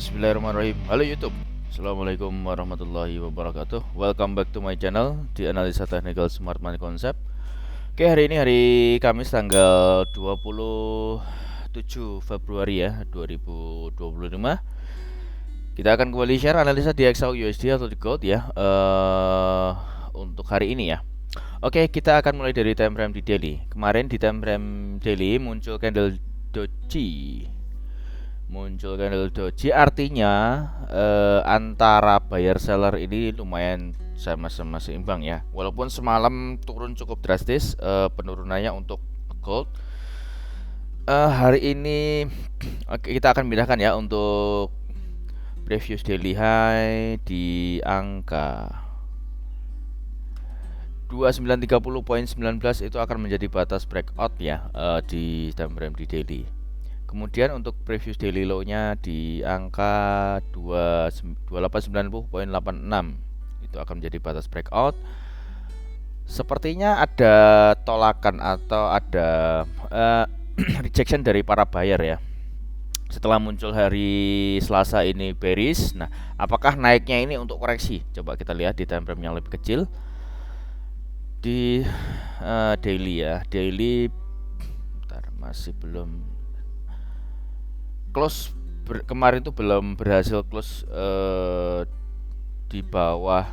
Bismillahirrahmanirrahim. Halo YouTube. Assalamualaikum warahmatullahi wabarakatuh. Welcome back to my channel di Analisa Technical Smart Money Concept. Oke, hari ini hari Kamis tanggal 27 Februari ya 2025. Kita akan kembali share analisa di XAU USD atau di gold ya untuk hari ini ya. Oke, kita akan mulai dari time frame di daily. Kemarin di time frame daily muncul candle doji. Artinya antara buyer seller ini lumayan sama-sama seimbang ya. Walaupun semalam turun cukup drastis penurunannya untuk gold. Hari ini kita akan pindahkan ya untuk previous daily high di angka 2930.19 itu akan menjadi batas breakout ya di time frame di daily. Kemudian untuk previous daily low-nya di angka 2890.86 itu akan menjadi batas breakout. Sepertinya ada tolakan atau ada rejection dari para buyer ya. Setelah muncul hari Selasa ini bearish. Nah, apakah naiknya ini untuk koreksi? Coba kita lihat di time frame yang lebih kecil. Di daily ya. Daily bentar, masih belum close kemarin itu belum berhasil close di bawah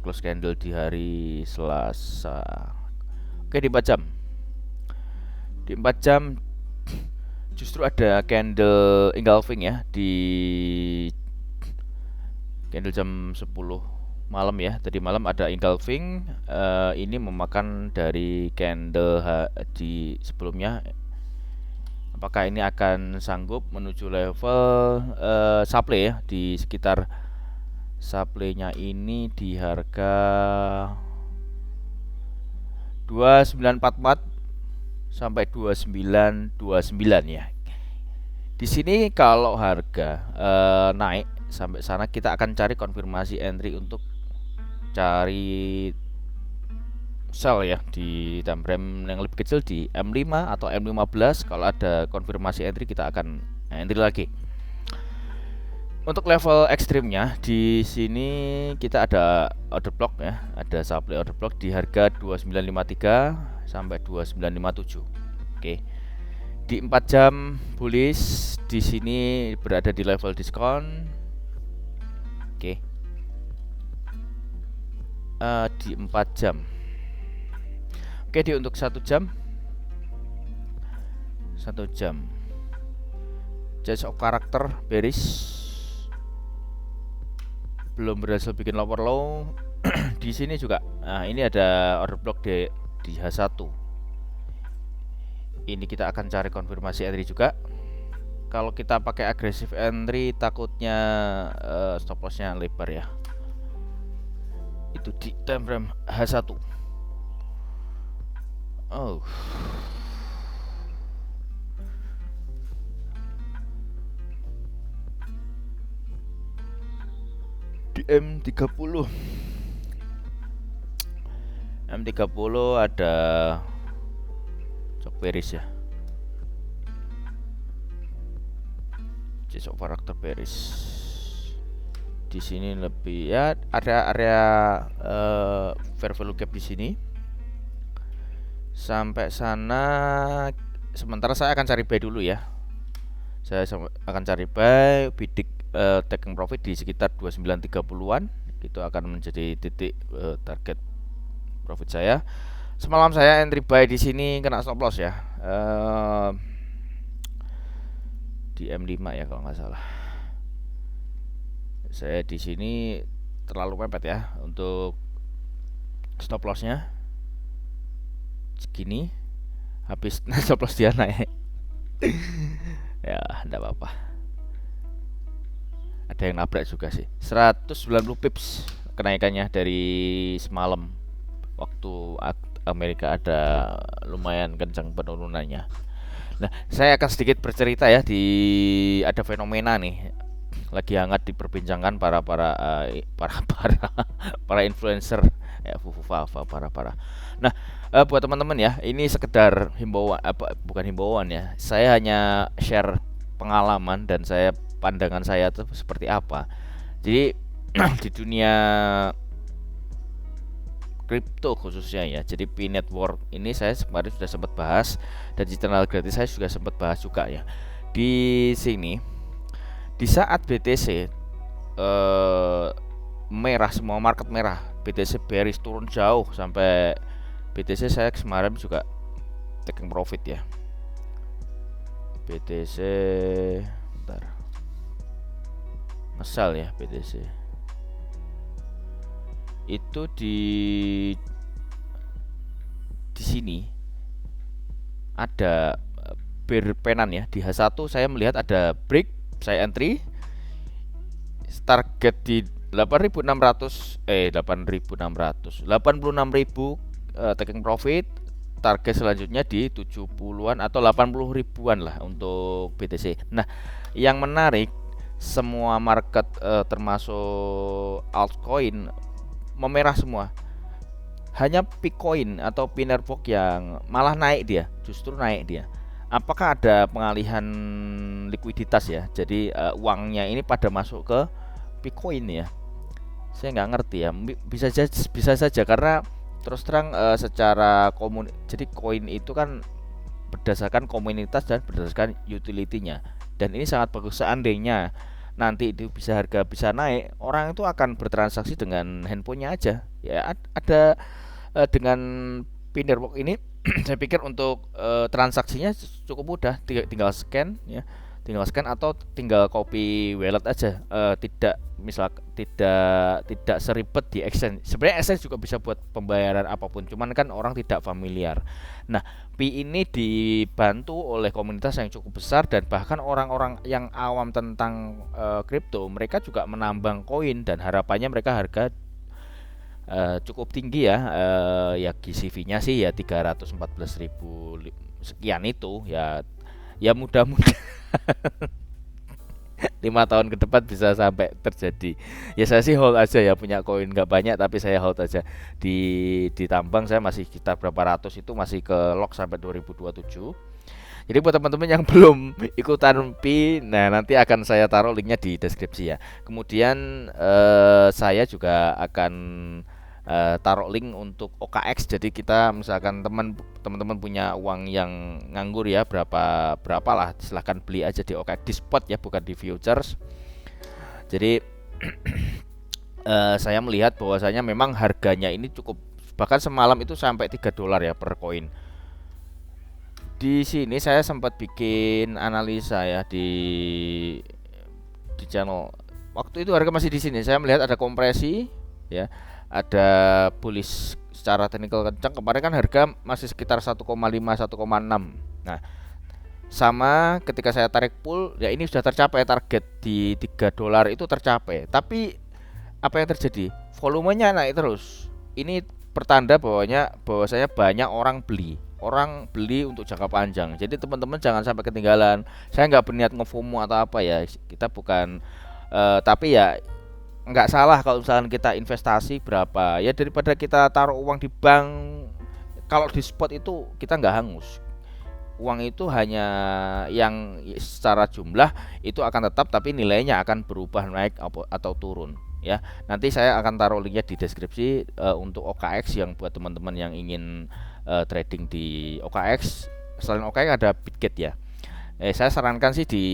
close candle di hari Selasa. Oke, di 4 jam. Di 4 jam justru ada candle engulfing ya di candle jam 10 malam ya. Tadi malam ada engulfing, ini memakan dari candle di sebelumnya. Apakah ini akan sanggup menuju level supply ya, di sekitar supply-nya ini di harga 2944 sampai 2929 ya. Di sini kalau harga naik sampai sana, kita akan cari konfirmasi entry untuk cari sell ya di time frame yang lebih kecil di M5 atau M15. Kalau ada konfirmasi entry kita akan entry lagi. Untuk level ekstrimnya di sini kita ada order block ya, ada supply order block di harga 2953 sampai 2957. Oke. Di 4 jam bullish di sini berada di level diskon. Oke. Di 4 jam. Oke, di untuk 1 jam. 1 jam. Change of character bearish. Belum berhasil bikin lower low. Di sini juga. Nah, ini ada order block di H1. Ini kita akan cari konfirmasi entry juga. Kalau kita pakai aggressive entry takutnya stop loss-nya lebar ya. Itu di time frame H1. Oh. Di M30. M30 ada cok bearish ya. Cok karakter bearish. Di sini lebih ya, area fair value gap di sini. Sampai sana sementara saya akan cari buy dulu ya. Saya akan cari buy, bidik taking profit di sekitar 2930-an. Itu akan menjadi titik target profit saya. Semalam saya entry buy di sini kena stop loss ya. Di M5 ya kalau nggak salah. Saya di sini terlalu mepet ya untuk stop loss-nya. Segini habis stop loss dia naik. Ya, enggak apa-apa. Ada yang nabrak juga sih. 190 pips kenaikannya dari semalam. Waktu Amerika ada lumayan kencang penurunannya. Nah, saya akan sedikit bercerita ya, ada fenomena nih lagi hangat diperbincangkan para influencer ya, para. Nah, buat teman-teman ya, ini sekedar himbauan, bukan himbauan ya. Saya hanya share pengalaman dan saya pandangan saya itu seperti apa. Jadi di dunia kripto khususnya ya. Jadi Pi Network ini saya kemarin sudah sempat bahas, dan di channel gratis saya juga sempat bahas juga ya. Di sini di saat BTC merah, semua market merah, BTC bearish turun jauh sampai BTC saya kemarin juga taking profit ya. BTC bentar. Ngesal ya BTC. Itu di sini ada berpenan ya. Di H1 saya melihat ada break, saya entry target di 8.600 86.000 taking profit. Target selanjutnya di 70-an atau 80 ribuan lah untuk BTC. Nah, yang menarik semua market termasuk altcoin memerah semua. Hanya Bitcoin atau Pi Network yang malah naik dia, justru naik dia. Apakah ada pengalihan likuiditas ya? Jadi uangnya ini pada masuk ke Bitcoin ya. Saya nggak ngerti ya. Bisa saja karena terus terang secara jadi koin itu kan berdasarkan komunitas dan berdasarkan utility-nya, dan ini sangat bagus. Seandainya nanti itu harga bisa naik, orang itu akan bertransaksi dengan handphonenya aja ya. Ada dengan Pi Network ini saya pikir untuk transaksinya cukup mudah, tinggal scan ya, atau tinggal copy wallet aja. Tidak seribet di exchange. Sebenarnya exchange juga bisa buat pembayaran apapun, cuman kan orang tidak familiar. Nah, Pi ini dibantu oleh komunitas yang cukup besar, dan bahkan orang-orang yang awam tentang kripto, mereka juga menambang koin, dan harapannya mereka harga cukup tinggi ya. Ya GCV-nya sih ya 314.000 sekian itu ya. Ya mudah-mudahan 5 tahun ke depan bisa sampai terjadi. Ya saya sih hold aja ya, punya koin nggak banyak tapi saya hold aja. Ditambang saya masih sekitar berapa ratus, itu masih ke lock sampai 2027. Jadi buat teman-teman yang belum ikutan Pi, nah nanti akan saya taruh linknya di deskripsi ya. Kemudian saya juga akan taruh link untuk OKX. Jadi kita misalkan teman-teman punya uang yang nganggur ya, berapa lah, silahkan beli aja di OKX, di spot ya, bukan di futures. Jadi saya melihat bahwasanya memang harganya ini cukup, bahkan semalam itu sampai $3 ya per koin. Di sini saya sempat bikin analisa ya di channel. Waktu itu harga masih di sini. Saya melihat ada kompresi ya, ada bullish secara teknikal kencang. Kemarin kan harga masih sekitar 1,5 1,6. Nah, sama ketika saya tarik pull ya, ini sudah tercapai target di $3 itu tercapai. Tapi apa yang terjadi? Volumenya naik terus. Ini pertanda bahwasanya banyak orang beli untuk jangka panjang. Jadi teman-teman jangan sampai ketinggalan. Saya nggak berniat nge-FOMO atau apa ya. Kita bukan tapi ya nggak salah kalau misalkan kita investasi berapa ya, daripada kita taruh uang di bank. Kalau di spot itu kita nggak hangus, uang itu hanya yang secara jumlah itu akan tetap, tapi nilainya akan berubah naik atau turun ya. Nanti saya akan taruh linknya di deskripsi untuk OKX yang buat teman-teman yang ingin trading di OKX. Selain OKX ada Bitget ya. Saya sarankan sih di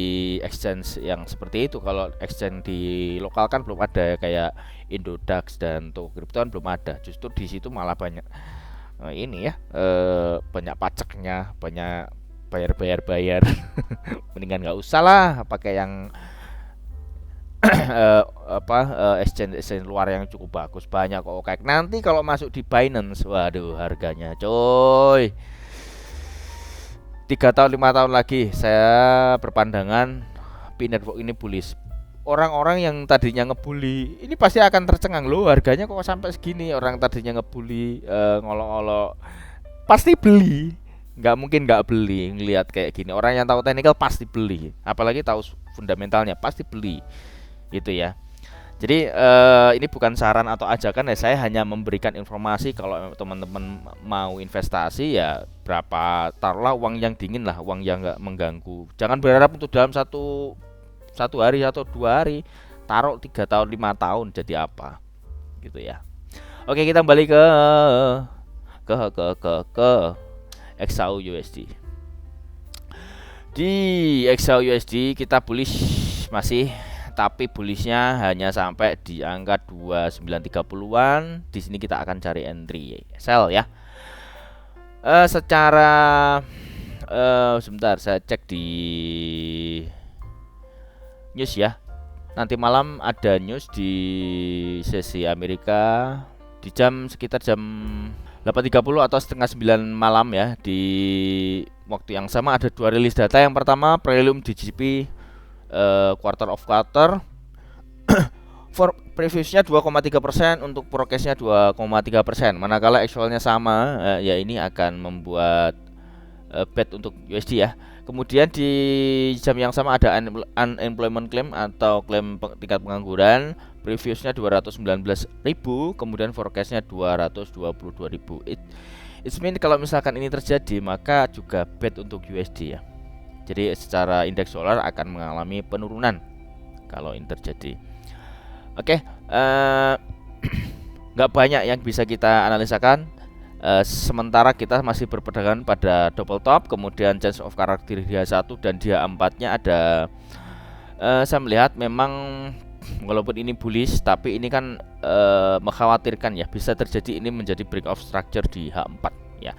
exchange yang seperti itu. Kalau exchange di lokal kan belum ada, kayak Indodax dan Toko Kripto kan belum ada. Justru di situ malah banyak ini ya, banyak pajaknya, banyak bayar. Mendingan nggak usah lah pakai yang exchange luar yang cukup bagus, banyak kok. Kayak nanti kalau masuk di Binance, waduh harganya coy, 3 tahun 5 tahun lagi saya berpandangan Pi Network ini bullish. Orang-orang yang tadinya ngebully ini pasti akan tercengang, loh harganya kok sampai segini. Orang tadinya ngebully ngolok-ngolok pasti beli, nggak mungkin nggak beli. Ngelihat kayak gini, orang yang tahu teknikal pasti beli, apalagi tahu fundamentalnya pasti beli gitu ya. Jadi ini bukan saran atau ajakan ya, saya hanya memberikan informasi. Kalau teman-teman mau investasi ya taruhlah uang yang dingin lah, uang yang nggak mengganggu. Jangan berharap untuk dalam 1 hari atau 2 hari, taruh 3 tahun 5 tahun jadi apa gitu ya. Oke, kita kembali ke XAU USD. Di XAU USD kita bullish masih, tapi bullishnya hanya sampai di angka 2930-an. Di sini kita akan cari entry sell ya. Secara sebentar saya cek di news ya. Nanti malam ada news di sesi Amerika di sekitar jam 8.30 atau setengah 9 malam ya. Di waktu yang sama ada 2 rilis data. Yang pertama prelim di GDP quarter of quarter. For previousnya 2,3%, untuk forecastnya 2,3%. Manakala actualnya sama, ya ini akan membuat bet untuk USD ya. Kemudian di jam yang sama ada unemployment claim atau klaim tingkat pengangguran. Previousnya 219.000, kemudian forecastnya 222.000. It means kalau misalkan ini terjadi, maka juga bet untuk USD ya. Jadi secara indeks dolar akan mengalami penurunan kalau ini terjadi. Oke, nggak banyak yang bisa kita analisakan. Sementara kita masih berpegangan pada double top, kemudian change of character dia 1 dan dia 4-nya ada. Saya melihat memang walaupun ini bullish, tapi ini kan mengkhawatirkan ya, bisa terjadi ini menjadi break of structure di H4 ya.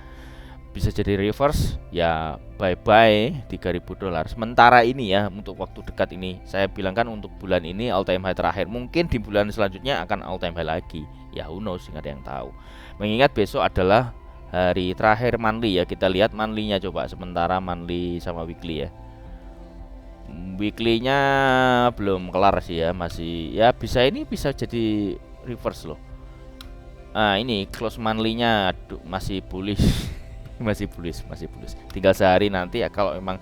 Bisa jadi reverse ya, bye bye 3.000 dolar. Sementara ini ya, untuk waktu dekat ini saya bilang kan untuk bulan ini all time high terakhir. Mungkin di bulan selanjutnya akan all time high lagi. Ya who knows, nggak ada yang tahu. Mengingat besok adalah hari terakhir monthly ya. Kita lihat monthly-nya coba. Sementara monthly sama weekly ya. Weekly-nya belum kelar sih ya, masih ya bisa jadi reverse loh. Nah, ini close monthly-nya masih bullish. masih bullish. Tinggal sehari nanti ya, kalau memang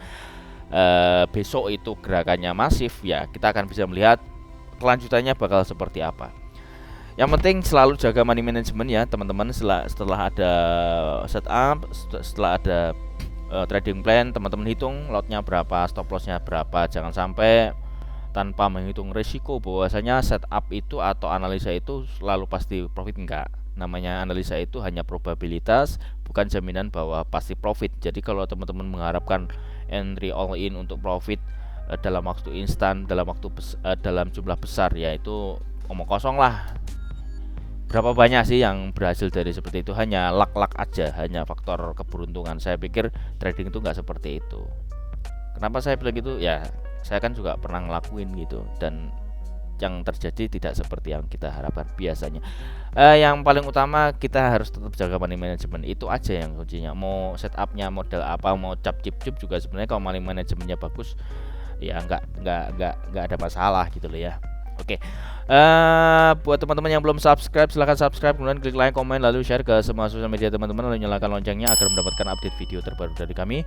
besok itu gerakannya masif ya, kita akan bisa melihat kelanjutannya bakal seperti apa. Yang penting selalu jaga money management ya teman-teman. Setelah ada setup, setelah ada trading plan, teman-teman hitung lotnya berapa, stop lossnya berapa. Jangan sampai tanpa menghitung risiko bahwasanya setup itu atau analisa itu selalu pasti profit. Enggak, namanya analisa itu hanya probabilitas, bukan jaminan bahwa pasti profit. Jadi kalau teman-teman mengharapkan entry all in untuk profit dalam waktu instan, dalam jumlah besar, ya itu omong kosong lah. Berapa banyak sih yang berhasil dari seperti itu? Hanya luck aja, hanya faktor keberuntungan. Saya pikir trading itu nggak seperti itu. Kenapa saya bilang gitu? Ya saya kan juga pernah ngelakuin gitu, dan yang terjadi tidak seperti yang kita harapkan biasanya. Yang paling utama kita harus tetap jaga money management, itu aja yang kuncinya. Mau setupnya model apa, mau cap chip juga sebenarnya kalau money managementnya bagus, ya nggak ada masalah gitu loh ya. Oke, buat teman-teman yang belum subscribe, silahkan subscribe, kemudian klik like, komen, lalu share ke semua sosial media teman-teman, lalu nyalakan loncengnya agar mendapatkan update video terbaru dari kami.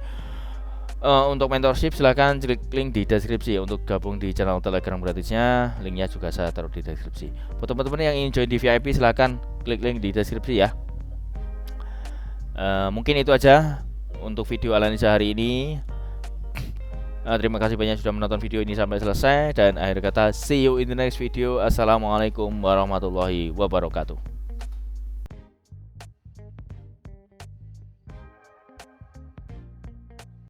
Untuk mentorship silahkan klik link di deskripsi. Untuk gabung di channel Telegram gratisnya, linknya juga saya taruh di deskripsi. Buat teman-teman yang ingin join di VIP, silahkan klik link di deskripsi ya. Mungkin itu aja untuk video analisa hari ini. Terima kasih banyak sudah menonton video ini sampai selesai, dan akhir kata see you in the next video. Assalamualaikum warahmatullahi wabarakatuh.